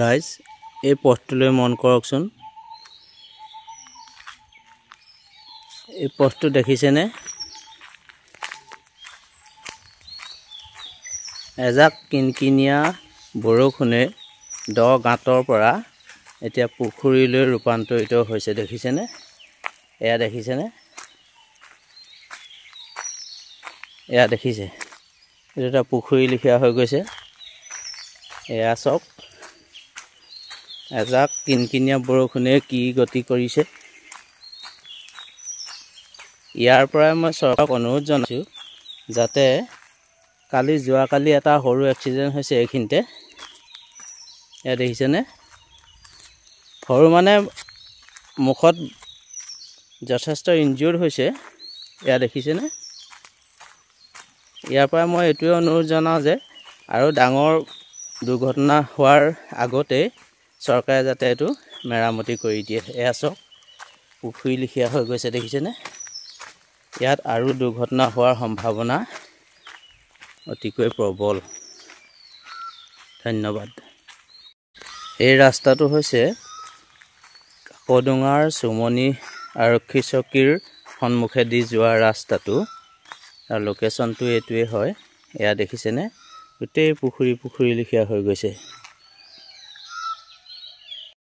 ৰাইজ এই পথটোলৈ মন কৰকচোন। এই পথটো দেখিছেনে? এজাক কিনকিনীয়া বৰষুণে দ গাঁতৰ পৰা এতিয়া পুখুৰীলৈ ৰূপান্তৰিত হৈছে। দেখিছেনে? এয়া দেখিছেনে? এয়া দেখিছে? এইটো এটা পুখুৰী লিখীয়া হৈ গৈছে। এয়া চাওক, এজাক কিনকিনীয়া বৰষুণে কি গতি কৰিছে। ইয়াৰ পৰাই মই চৰকাৰক অনুৰোধ জনাইছোঁ যাতে যোৱাকালি এটা সৰু এক্সিডেণ্ট হৈছে এইখিনিতে। এয়া দেখিছেনে? সৰু মানে মুখত যথেষ্ট ইনজিউৰ্ড হৈছে। এয়া দেখিছেনে? ইয়াৰ পৰা মই এইটোৱে অনুৰোধ জনাওঁ যে আৰু ডাঙৰ দুৰ্ঘটনা হোৱাৰ আগতেই চৰকাৰে যাতে এইটো মেৰামতি কৰি দিয়ে। এয়া চাওক, পুখুৰী লিখীয়া হৈ গৈছে। দেখিছেনে? ইয়াত আৰু দুৰ্ঘটনা হোৱাৰ সম্ভাৱনা অতিকৈ প্ৰবল। ধন্যবাদ। এই ৰাস্তাটো হৈছে কাকডোঙাৰ চুমনি আৰক্ষী চকীৰ সন্মুখেদি যোৱা ৰাস্তাটো, আৰু লোকেশ্যনটো এইটোৱে হয়। এয়া দেখিছেনে? গোটেই পুখুৰী লিখীয়া হৈ গৈছে।